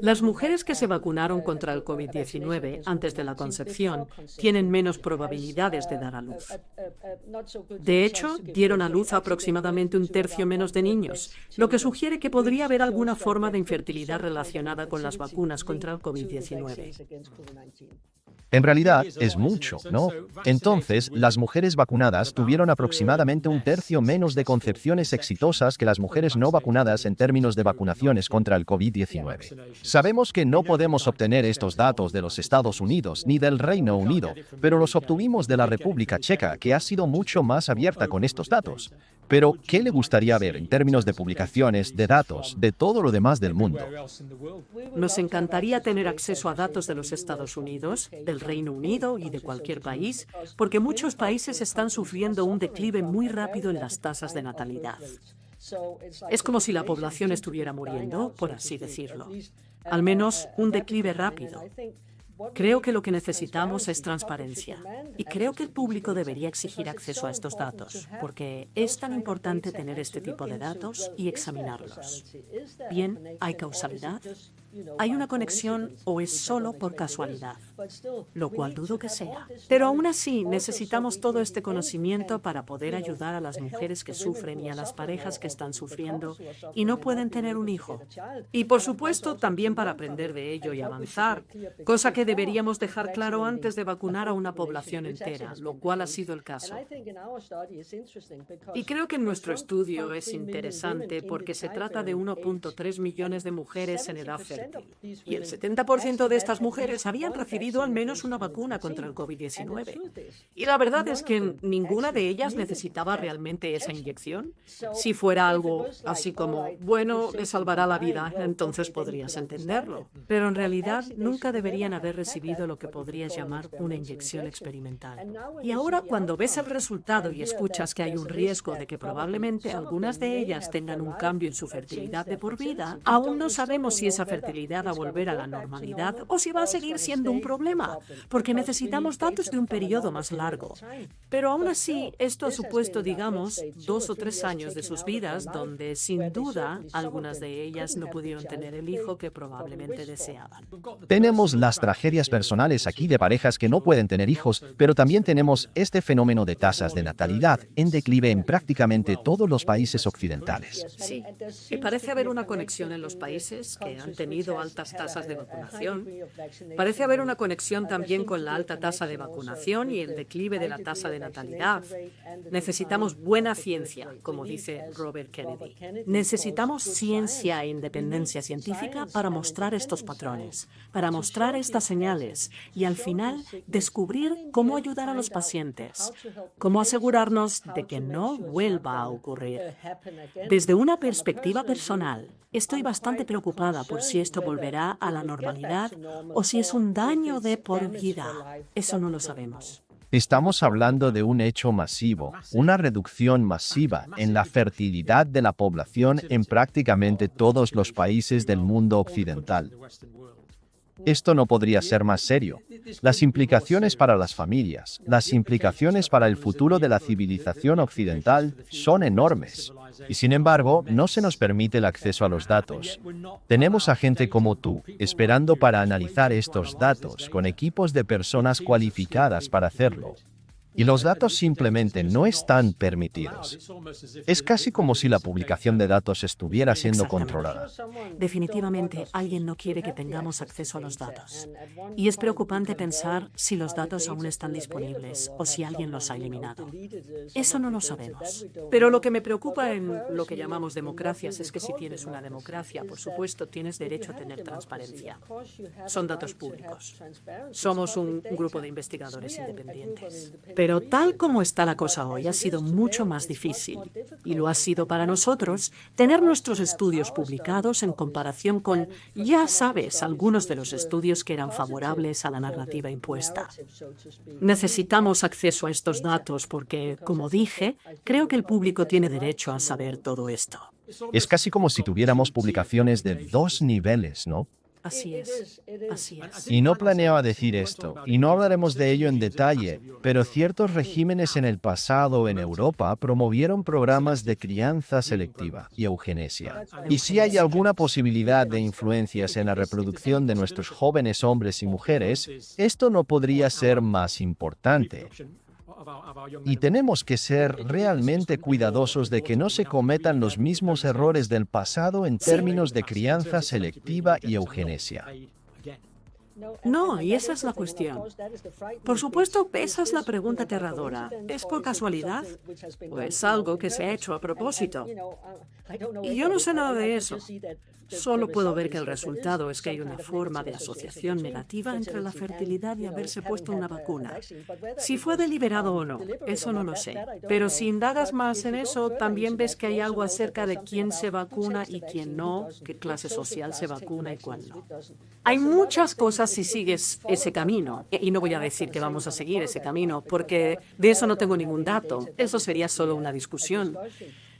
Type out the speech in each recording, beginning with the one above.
Las mujeres que se vacunaron contra el COVID-19 antes de la concepción tienen menos probabilidades de dar a luz. De hecho, dieron a luz a aproximadamente un tercio menos de niños, lo que sugiere que podría haber alguna forma de infertilidad relacionada con las vacunas contra el COVID-19. En realidad, es mucho, ¿no? Entonces, las mujeres vacunadas tuvieron aproximadamente un tercio menos de concepciones exitosas que las mujeres no vacunadas en términos de vacunaciones contra el COVID-19. Sabemos que no podemos obtener estos datos de los Estados Unidos ni del Reino Unido, pero los obtuvimos de la República Checa, que ha sido mucho más abierta con estos datos. Pero, ¿qué le gustaría ver en términos de publicaciones, de datos, de todo lo demás del mundo? Nos encantaría tener acceso a datos de los Estados Unidos, del Reino Unido y de cualquier país, porque muchos países están sufriendo un declive muy rápido en las tasas de natalidad. Es como si la población estuviera muriendo, por así decirlo. Al menos un declive rápido. Creo que lo que necesitamos es transparencia, y creo que el público debería exigir acceso a estos datos, porque es tan importante tener este tipo de datos y examinarlos. Bien, ¿hay causalidad? ¿Hay una conexión o es solo por casualidad? Lo cual dudo que sea. Pero aún así, necesitamos todo este conocimiento para poder ayudar a las mujeres que sufren y a las parejas que están sufriendo y no pueden tener un hijo. Y por supuesto, también para aprender de ello y avanzar, cosa que deberíamos dejar claro antes de vacunar a una población entera, lo cual ha sido el caso. Y creo que nuestro estudio es interesante porque se trata de 1.3 millones de mujeres en edad fértil. Y el 70% de estas mujeres habían recibido al menos una vacuna contra el COVID-19. Y la verdad es que ninguna de ellas necesitaba realmente esa inyección. Si fuera algo así como, bueno, le salvará la vida, entonces podrías entenderlo. Pero en realidad nunca deberían haber recibido lo que podrías llamar una inyección experimental. Y ahora cuando ves el resultado y escuchas que hay un riesgo de que probablemente algunas de ellas tengan un cambio en su fertilidad de por vida, aún no sabemos si esa fertilidad va a volver a la normalidad o si va a seguir siendo un problema, porque necesitamos datos de un periodo más largo. Pero aún así, esto ha supuesto, digamos, 2 o 3 años de sus vidas donde, sin duda, algunas de ellas no pudieron tener el hijo que probablemente deseaban. Tenemos las tragedias personales aquí de parejas que no pueden tener hijos, pero también tenemos este fenómeno de tasas de natalidad en declive en prácticamente todos los países occidentales. Sí, y parece haber una conexión en los países que han tenido altas tasas de vacunación. Parece haber una conexión también con la alta tasa de vacunación y el declive de la tasa de natalidad. Necesitamos buena ciencia, como dice Robert Kennedy. Necesitamos ciencia e independencia científica para mostrar estos patrones, para mostrar estas señales y al final descubrir cómo ayudar a los pacientes, cómo asegurarnos de que no vuelva a ocurrir. Desde una perspectiva personal, estoy bastante preocupada por si esto volverá a la normalidad o si es un daño de por vida. Eso no lo sabemos. Estamos hablando de un hecho masivo, una reducción masiva en la fertilidad de la población en prácticamente todos los países del mundo occidental. Esto no podría ser más serio. Las implicaciones para las familias, las implicaciones para el futuro de la civilización occidental son enormes. Y sin embargo, no se nos permite el acceso a los datos. Tenemos a gente como tú, esperando para analizar estos datos, con equipos de personas cualificadas para hacerlo. Y los datos simplemente no están permitidos. Es casi como si la publicación de datos estuviera siendo controlada. Definitivamente, alguien no quiere que tengamos acceso a los datos. Y es preocupante pensar si los datos aún están disponibles o si alguien los ha eliminado. Eso no lo sabemos. Pero lo que me preocupa en lo que llamamos democracias es que si tienes una democracia, por supuesto, tienes derecho a tener transparencia. Son datos públicos. Somos un grupo de investigadores independientes. Pero tal como está la cosa hoy, ha sido mucho más difícil, y lo ha sido para nosotros, tener nuestros estudios publicados en comparación con, ya sabes, algunos de los estudios que eran favorables a la narrativa impuesta. Necesitamos acceso a estos datos porque, como dije, creo que el público tiene derecho a saber todo esto. Es casi como si tuviéramos publicaciones de 2 niveles, ¿no? Así es, así es. Y no planeaba decir esto, y no hablaremos de ello en detalle, pero ciertos regímenes en el pasado en Europa promovieron programas de crianza selectiva y eugenesia. Y si hay alguna posibilidad de influencias en la reproducción de nuestros jóvenes hombres y mujeres, esto no podría ser más importante. Y tenemos que ser realmente cuidadosos de que no se cometan los mismos errores del pasado en términos de crianza selectiva y eugenesia. No, y esa es la cuestión. Por supuesto, esa es la pregunta aterradora. ¿Es por casualidad? ¿O es algo que se ha hecho a propósito? Y yo no sé nada de eso. Solo puedo ver que el resultado es que hay una forma de asociación negativa entre la fertilidad y haberse puesto una vacuna. Si fue deliberado o no, eso no lo sé. Pero si indagas más en eso, también ves que hay algo acerca de quién se vacuna y quién no, qué clase social se vacuna y cuál no. Hay muchas cosas si sigues ese camino. Y no voy a decir que vamos a seguir ese camino, porque de eso no tengo ningún dato. Eso sería solo una discusión.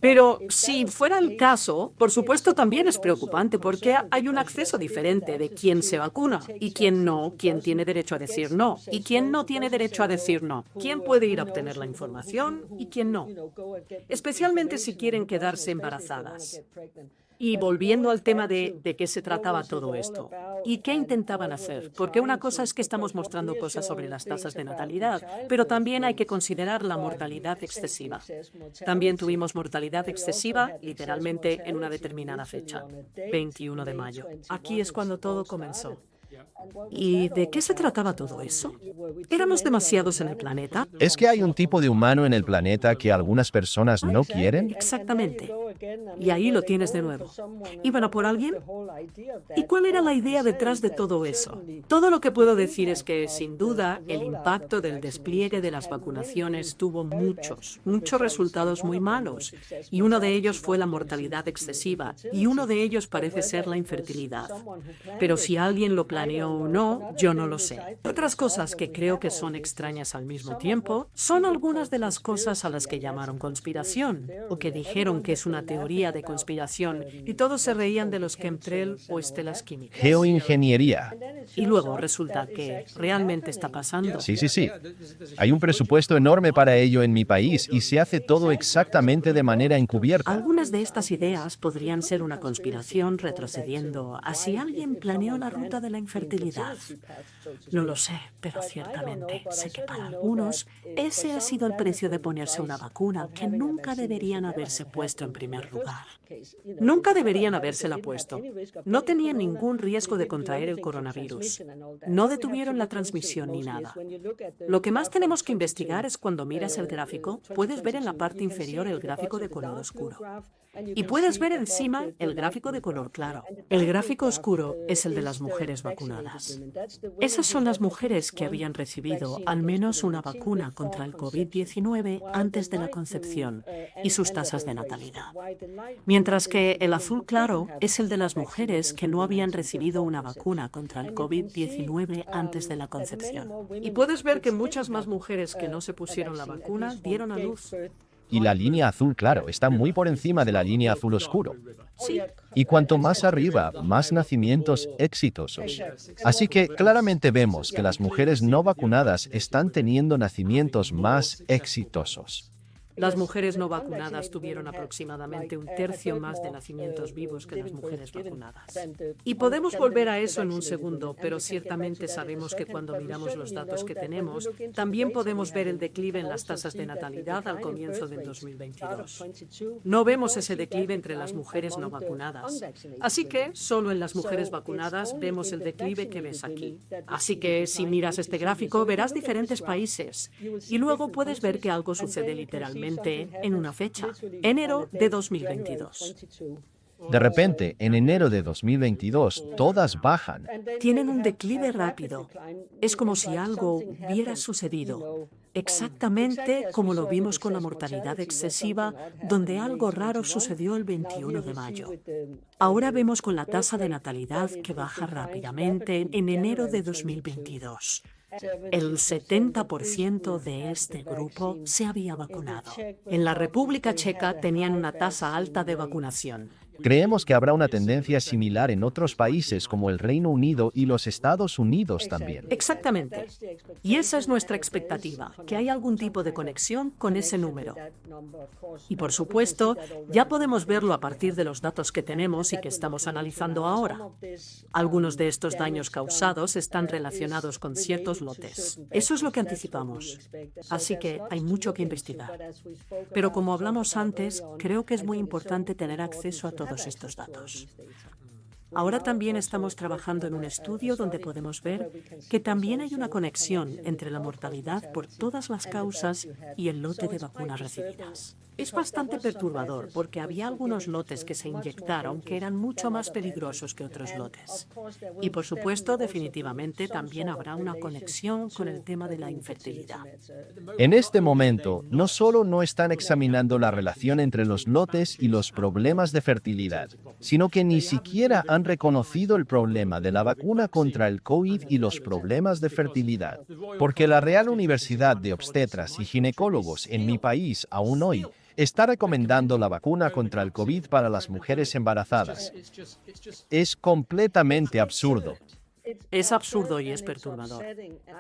Pero si fuera el caso, por supuesto también es preocupante porque hay un acceso diferente de quién se vacuna y quién no, quién tiene derecho a decir no y quién no tiene derecho a decir no, quién puede ir a obtener la información y quién no, especialmente si quieren quedarse embarazadas. Y volviendo al tema de qué se trataba todo esto y qué intentaban hacer, porque una cosa es que estamos mostrando cosas sobre las tasas de natalidad, pero también hay que considerar la mortalidad excesiva. También tuvimos mortalidad excesiva, literalmente, en una determinada fecha, 21 de mayo. Aquí es cuando todo comenzó. ¿Y de qué se trataba todo eso? ¿Éramos demasiados en el planeta? ¿Es que hay un tipo de humano en el planeta que algunas personas no quieren? Exactamente. Y ahí lo tienes de nuevo. ¿Iban a por alguien? ¿Y cuál era la idea detrás de todo eso? Todo lo que puedo decir es que, sin duda, el impacto del despliegue de las vacunaciones tuvo muchos resultados muy malos. Y uno de ellos fue la mortalidad excesiva. Y uno de ellos parece ser la infertilidad. Pero si alguien lo planeó o no, yo no lo sé. Otras cosas que creo que son extrañas al mismo tiempo son algunas de las cosas a las que llamaron conspiración o que dijeron que es una teoría de conspiración y todos se reían de los chemtrails o estelas químicas. Geoingeniería. Y luego resulta que realmente está pasando. Sí. Hay un presupuesto enorme para ello en mi país y se hace todo exactamente de manera encubierta. Algunas de estas ideas podrían ser una conspiración retrocediendo a si alguien planeó la ruta de la infertilidad. No lo sé, pero ciertamente sé que para algunos ese ha sido el precio de ponerse una vacuna que nunca deberían haberse puesto en primer lugar. Nunca deberían habérsela puesto. No tenían ningún riesgo de contraer el coronavirus. No detuvieron la transmisión ni nada. Lo que más tenemos que investigar es cuando miras el gráfico, puedes ver en la parte inferior el gráfico de color oscuro. Y puedes ver encima el gráfico de color claro. El gráfico oscuro es el de las mujeres vacunadas. Esas son las mujeres que habían recibido al menos una vacuna contra el COVID-19 antes de la concepción y sus tasas de natalidad. Mientras que el azul claro es el de las mujeres que no habían recibido una vacuna contra el COVID-19 antes de la concepción. Y puedes ver que muchas más mujeres que no se pusieron la vacuna dieron a luz. Y la línea azul claro está muy por encima de la línea azul oscuro. Sí. Y cuanto más arriba, más nacimientos exitosos. Así que claramente vemos que las mujeres no vacunadas están teniendo nacimientos más exitosos. Las mujeres no vacunadas tuvieron aproximadamente un tercio más de nacimientos vivos que las mujeres vacunadas. Y podemos volver a eso en un segundo, pero ciertamente sabemos que cuando miramos los datos que tenemos, también podemos ver el declive en las tasas de natalidad al comienzo del 2022. No vemos ese declive entre las mujeres no vacunadas. Así que solo en las mujeres vacunadas vemos el declive que ves aquí. Así que si miras este gráfico, verás diferentes países. Y luego puedes ver que algo sucede literalmente en una fecha, enero de 2022. De repente, en enero de 2022, todas bajan. Tienen un declive rápido. Es como si algo hubiera sucedido, exactamente como lo vimos con la mortalidad excesiva, donde algo raro sucedió el 21 de mayo. Ahora vemos con la tasa de natalidad que baja rápidamente en enero de 2022. El 70% de este grupo se había vacunado. En la República Checa tenían una tasa alta de vacunación. Creemos que habrá una tendencia similar en otros países como el Reino Unido y los Estados Unidos también. Exactamente. Y esa es nuestra expectativa, que hay algún tipo de conexión con ese número. Y por supuesto, ya podemos verlo a partir de los datos que tenemos y que estamos analizando ahora. Algunos de estos daños causados están relacionados con ciertos lotes. Eso es lo que anticipamos. Así que hay mucho que investigar. Pero como hablamos antes, creo que es muy importante tener acceso a todos estos datos. Ahora también estamos trabajando en un estudio donde podemos ver que también hay una conexión entre la mortalidad por todas las causas y el lote de vacunas recibidas. Es bastante perturbador porque había algunos lotes que se inyectaron que eran mucho más peligrosos que otros lotes. Y por supuesto, definitivamente también habrá una conexión con el tema de la infertilidad. En este momento, no solo no están examinando la relación entre los lotes y los problemas de fertilidad, sino que ni siquiera han reconocido el problema de la vacuna contra el COVID y los problemas de fertilidad. Porque la Real Universidad de Obstetras y Ginecólogos en mi país aún hoy está recomendando la vacuna contra el COVID para las mujeres embarazadas. Es completamente absurdo. Es absurdo y es perturbador.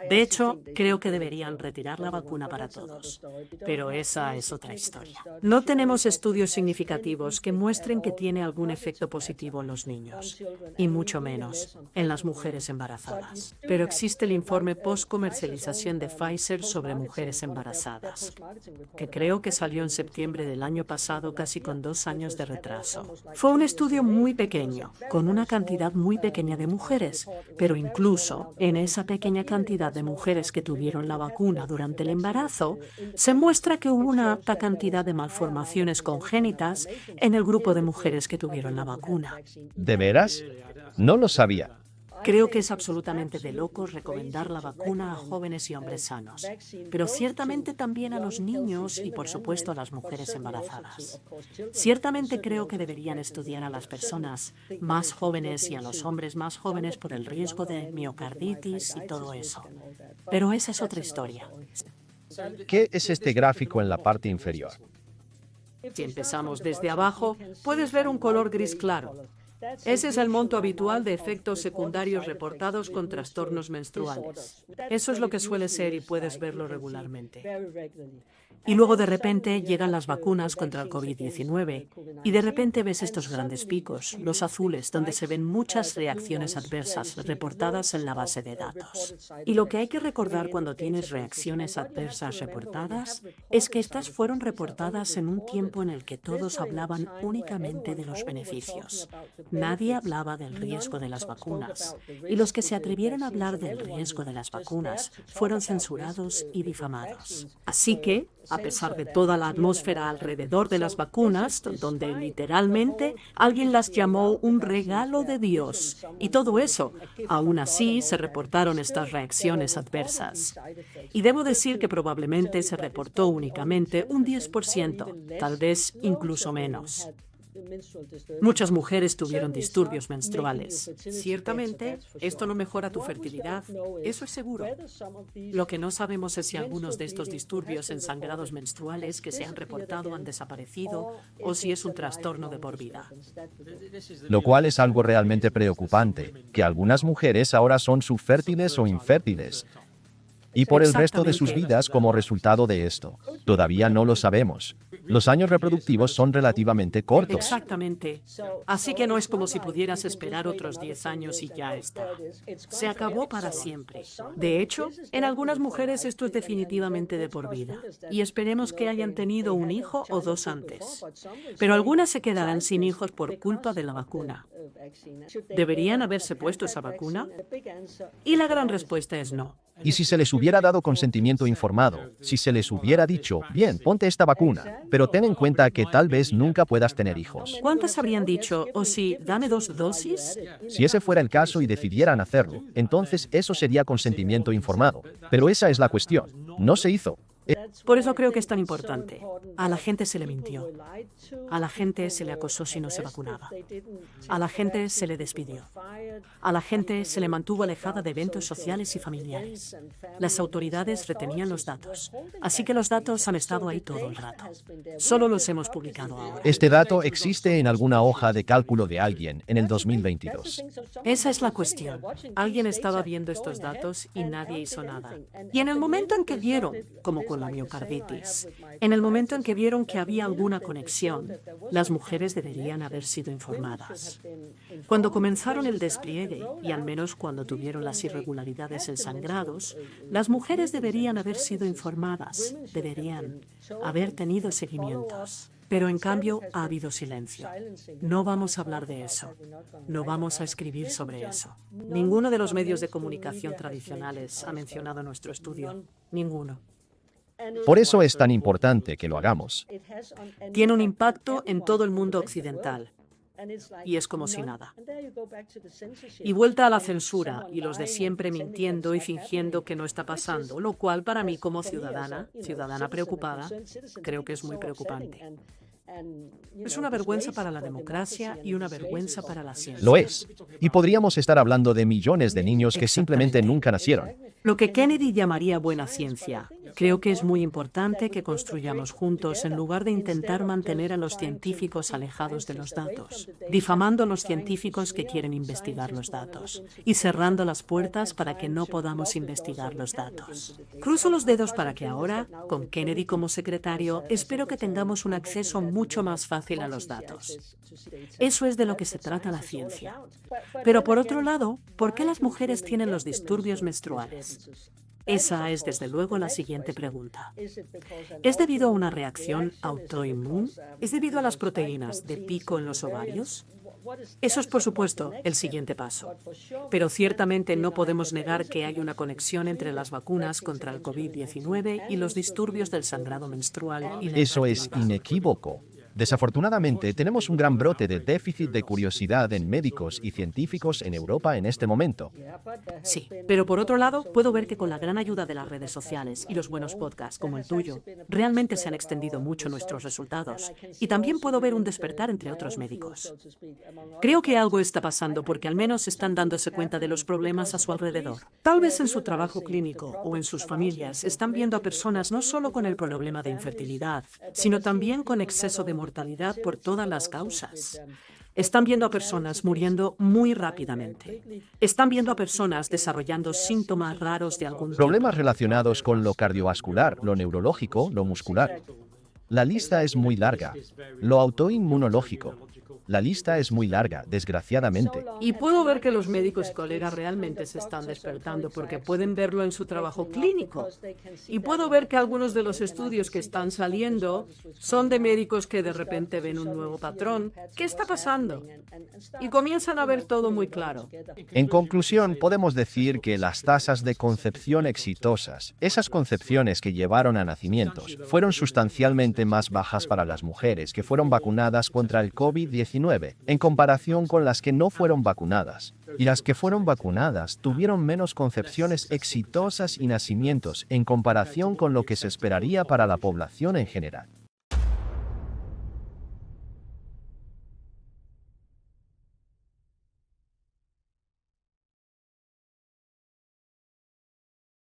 De hecho, creo que deberían retirar la vacuna para todos. Pero esa es otra historia. No tenemos estudios significativos que muestren que tiene algún efecto positivo en los niños, y mucho menos en las mujeres embarazadas. Pero existe el informe post-comercialización de Pfizer sobre mujeres embarazadas, que creo que salió en septiembre del año pasado, casi con 2 años de retraso. Fue un estudio muy pequeño, con una cantidad muy pequeña de mujeres, pero incluso en esa pequeña cantidad de mujeres que tuvieron la vacuna durante el embarazo, se muestra que hubo una alta cantidad de malformaciones congénitas en el grupo de mujeres que tuvieron la vacuna. ¿De veras? No lo sabía. Creo que es absolutamente de locos recomendar la vacuna a jóvenes y hombres sanos, pero ciertamente también a los niños y, por supuesto, a las mujeres embarazadas. Ciertamente creo que deberían estudiar a las personas más jóvenes y a los hombres más jóvenes por el riesgo de miocarditis y todo eso. Pero esa es otra historia. ¿Qué es este gráfico en la parte inferior? Si empezamos desde abajo, puedes ver un color gris claro. Ese es el monto habitual de efectos secundarios reportados con trastornos menstruales. Eso es lo que suele ser y puedes verlo regularmente. Y luego de repente llegan las vacunas contra el COVID-19 y de repente ves estos grandes picos, los azules, donde se ven muchas reacciones adversas reportadas en la base de datos. Y lo que hay que recordar cuando tienes reacciones adversas reportadas es que estas fueron reportadas en un tiempo en el que todos hablaban únicamente de los beneficios. Nadie hablaba del riesgo de las vacunas, y los que se atrevieron a hablar del riesgo de las vacunas fueron censurados y difamados. Así que, a pesar de toda la atmósfera alrededor de las vacunas, donde literalmente alguien las llamó un regalo de Dios, y todo eso, aún así se reportaron estas reacciones adversas. Y debo decir que probablemente se reportó únicamente un 10%, tal vez incluso menos. Muchas mujeres tuvieron disturbios menstruales. Ciertamente, esto no mejora tu fertilidad, eso es seguro. Lo que no sabemos es si algunos de estos disturbios en sangrados menstruales que se han reportado han desaparecido o si es un trastorno de por vida. Lo cual es algo realmente preocupante, que algunas mujeres ahora son subfértiles o infértiles. Y por el resto de sus vidas como resultado de esto. Todavía no lo sabemos. Los años reproductivos son relativamente cortos. Exactamente. Así que no es como si pudieras esperar otros 10 años y ya está. Se acabó para siempre. De hecho, en algunas mujeres esto es definitivamente de por vida. Y esperemos que hayan tenido un hijo o 2 antes. Pero algunas se quedarán sin hijos por culpa de la vacuna. ¿Deberían haberse puesto esa vacuna? Y la gran respuesta es no. Y si se les hubiera dado consentimiento informado, si se les hubiera dicho, bien, ponte esta vacuna, pero ten en cuenta que tal vez nunca puedas tener hijos. ¿Cuántas habrían dicho, o sí, dame 2 dosis? Si ese fuera el caso y decidieran hacerlo, entonces eso sería consentimiento informado. Pero esa es la cuestión. No se hizo. Por eso creo que es tan importante. A la gente se le mintió. A la gente se le acosó si no se vacunaba. A la gente se le despidió. A la gente se le mantuvo alejada de eventos sociales y familiares. Las autoridades retenían los datos. Así que los datos han estado ahí todo el rato. Solo los hemos publicado ahora. Este dato existe en alguna hoja de cálculo de alguien en el 2022. Esa es la cuestión. Alguien estaba viendo estos datos y nadie hizo nada. Y en el momento en que vieron, como con la miocarditis, en el momento en que vieron que había alguna conexión, las mujeres deberían haber sido informadas. Cuando comenzaron el despliegue, y al menos cuando tuvieron las irregularidades en sangrados, las mujeres deberían haber sido informadas, deberían haber tenido seguimientos. Pero en cambio ha habido silencio. No vamos a hablar de eso. No vamos a escribir sobre eso. Ninguno de los medios de comunicación tradicionales ha mencionado nuestro estudio. Ninguno. Por eso es tan importante que lo hagamos. Tiene un impacto en todo el mundo occidental. Y es como si nada. Y vuelta a la censura y los de siempre mintiendo y fingiendo que no está pasando, lo cual para mí como ciudadana preocupada, creo que es muy preocupante. Es una vergüenza para la democracia y una vergüenza para la ciencia. Lo es. Y podríamos estar hablando de millones de niños que simplemente nunca nacieron. Lo que Kennedy llamaría buena ciencia. Creo que es muy importante que construyamos juntos en lugar de intentar mantener a los científicos alejados de los datos, difamando a los científicos que quieren investigar los datos y cerrando las puertas para que no podamos investigar los datos. Cruzo los dedos para que ahora, con Kennedy como secretario, espero que tengamos un acceso mucho más fácil a los datos. Eso es de lo que se trata la ciencia. Pero por otro lado, ¿por qué las mujeres tienen los disturbios menstruales? Esa es desde luego la siguiente pregunta. ¿Es debido a una reacción autoinmune? ¿Es debido a las proteínas de pico en los ovarios? Eso es, por supuesto, el siguiente paso. Pero ciertamente no podemos negar que hay una conexión entre las vacunas contra el COVID-19 y los disturbios del sangrado menstrual. Eso es inequívoco. Desafortunadamente, tenemos un gran brote de déficit de curiosidad en médicos y científicos en Europa en este momento. Sí, pero por otro lado, puedo ver que con la gran ayuda de las redes sociales y los buenos podcasts como el tuyo, realmente se han extendido mucho nuestros resultados. Y también puedo ver un despertar entre otros médicos. Creo que algo está pasando porque al menos están dándose cuenta de los problemas a su alrededor. Tal vez en su trabajo clínico o en sus familias están viendo a personas no solo con el problema de infertilidad, sino también con exceso de mortalidad por todas las causas. Están viendo a personas muriendo muy rápidamente. Están viendo a personas desarrollando síntomas raros de algún tipo. Problemas relacionados con lo cardiovascular, lo neurológico, lo muscular. La lista es muy larga. Lo autoinmunológico. La lista es muy larga, desgraciadamente. Y puedo ver que los médicos y colegas realmente se están despertando porque pueden verlo en su trabajo clínico. Y puedo ver que algunos de los estudios que están saliendo son de médicos que de repente ven un nuevo patrón. ¿Qué está pasando? Y comienzan a ver todo muy claro. En conclusión, podemos decir que las tasas de concepción exitosas, esas concepciones que llevaron a nacimientos, fueron sustancialmente más bajas para las mujeres que fueron vacunadas contra el COVID-19 en comparación con las que no fueron vacunadas. Y las que fueron vacunadas tuvieron menos concepciones exitosas y nacimientos en comparación con lo que se esperaría para la población en general.